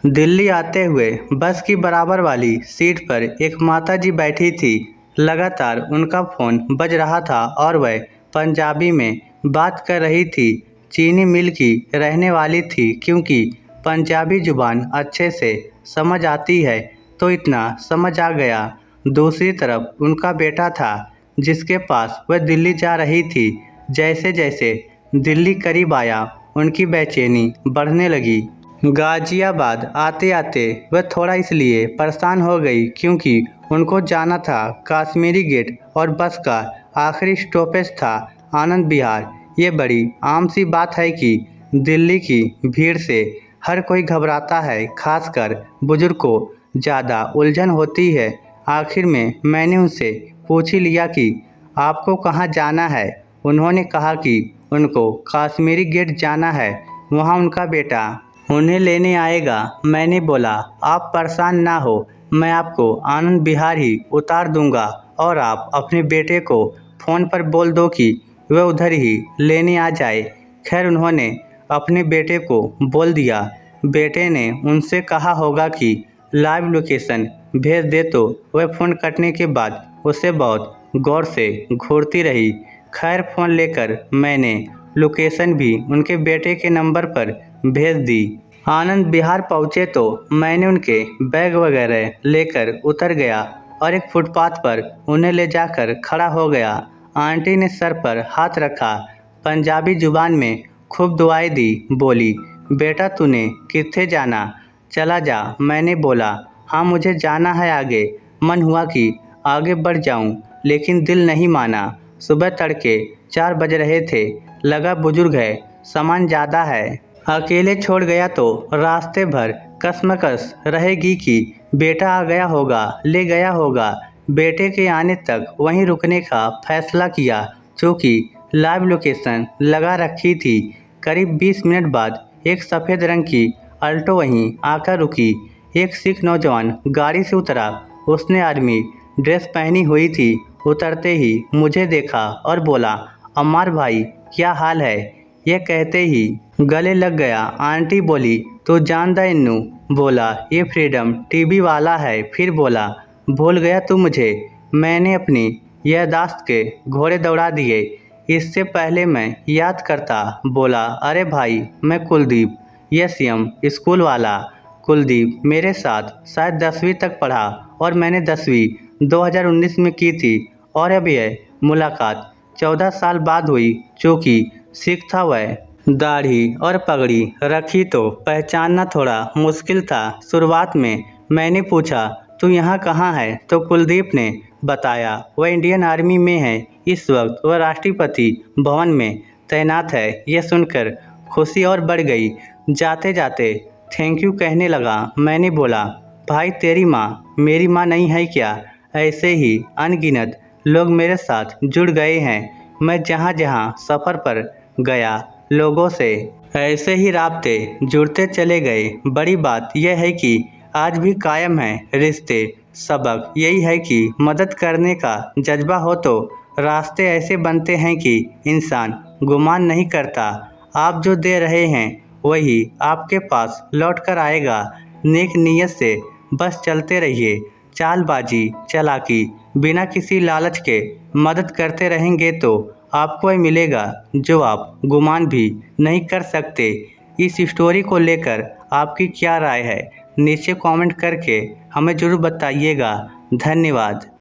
दिल्ली आते हुए बस की बराबर वाली सीट पर एक माताजी बैठी थी। लगातार उनका फ़ोन बज रहा था और वह पंजाबी में बात कर रही थी। चीनी मिल की रहने वाली थी, क्योंकि पंजाबी ज़ुबान अच्छे से समझ आती है, तो इतना समझ आ गया। दूसरी तरफ उनका बेटा था, जिसके पास वह दिल्ली जा रही थी। जैसे जैसे दिल्ली करीब आया, उनकी बेचैनी बढ़ने लगी। गाजियाबाद आते आते वह थोड़ा इसलिए परेशान हो गई, क्योंकि उनको जाना था कश्मीरी गेट और बस का आखिरी स्टॉपेज था आनंद विहार। ये बड़ी आम सी बात है कि दिल्ली की भीड़ से हर कोई घबराता है, खासकर बुजुर्ग को ज़्यादा उलझन होती है। आखिर में मैंने उनसे पूछ ही लिया कि आपको कहाँ जाना है। उन्होंने कहा कि उनको कश्मीरी गेट जाना है, वहाँ उनका बेटा उन्हें लेने आएगा। मैंने बोला, आप परेशान ना हो, मैं आपको आनंद विहार ही उतार दूंगा और आप अपने बेटे को फ़ोन पर बोल दो कि वह उधर ही लेने आ जाए। खैर, उन्होंने अपने बेटे को बोल दिया। बेटे ने उनसे कहा होगा कि लाइव लोकेशन भेज दे, तो वह फ़ोन कटने के बाद उसे बहुत गौर से घूरती रही। खैर, फ़ोन लेकर मैंने लोकेशन भी उनके बेटे के नंबर पर भेज दी। आनंद विहार पहुँचे तो मैंने उनके बैग वगैरह लेकर उतर गया और एक फुटपाथ पर उन्हें ले जाकर खड़ा हो गया। आंटी ने सर पर हाथ रखा, पंजाबी जुबान में खूब दुआएं दी। बोली, बेटा तूने कित्थे जाना, चला जा। मैंने बोला, हाँ मुझे जाना है आगे। मन हुआ कि आगे बढ़ जाऊं, लेकिन दिल नहीं माना। सुबह तड़के 4 बज रहे थे। लगा बुजुर्ग है, सामान ज़्यादा है, अकेले छोड़ गया तो रास्ते भर कसमकस रहेगी कि बेटा आ गया होगा, ले गया होगा। बेटे के आने तक वहीं रुकने का फैसला किया, चूँकि लाइव लोकेशन लगा रखी थी। करीब 20 मिनट बाद एक सफ़ेद रंग की अल्टो वहीं आकर रुकी। एक सिख नौजवान गाड़ी से उतरा। उसने आर्मी ड्रेस पहनी हुई थी। उतरते ही मुझे देखा और बोला, अम्मार भाई क्या हाल है। यह कहते ही गले लग गया। आंटी बोली, तो जानदा इन्नू। बोला, ये फ्रीडम टीवी वाला है। फिर बोला, भूल गया तू मुझे। मैंने अपनी याददाश्त के घोड़े दौड़ा दिए। इससे पहले मैं याद करता। बोला, अरे भाई मैं कुलदीप, यम स्कूल वाला। कुलदीप मेरे साथ शायद 10वीं तक पढ़ा और मैंने 10वीं 2019 में की थी। और अब यह मुलाकात 14 साल बाद हुई। चूँकि सिख था, वह दाढ़ी और पगड़ी रखी तो पहचानना थोड़ा मुश्किल था। शुरुआत में मैंने पूछा, तू यहाँ कहाँ है, तो कुलदीप ने बताया वह इंडियन आर्मी में है। इस वक्त वह राष्ट्रपति भवन में तैनात है। यह सुनकर खुशी और बढ़ गई। जाते जाते थैंक यू कहने लगा। मैंने बोला, भाई तेरी माँ मेरी माँ नहीं है क्या। ऐसे ही अनगिनत लोग मेरे साथ जुड़ गए हैं। मैं जहाँ जहाँ सफ़र पर गया, लोगों से ऐसे ही राब्ते जुड़ते चले गए। बड़ी बात यह है कि आज भी कायम है रिश्ते। सबक यही है कि मदद करने का जज्बा हो तो रास्ते ऐसे बनते हैं कि इंसान गुमान नहीं करता। आप जो दे रहे हैं वही आपके पास लौट कर आएगा। नेक नीयत से बस चलते रहिए। चालबाजी, चालाकी, बिना किसी लालच के मदद करते रहेंगे तो आपको वह मिलेगा जो आप गुमान भी नहीं कर सकते। इस स्टोरी को लेकर आपकी क्या राय है, नीचे कमेंट करके हमें ज़रूर बताइएगा। धन्यवाद।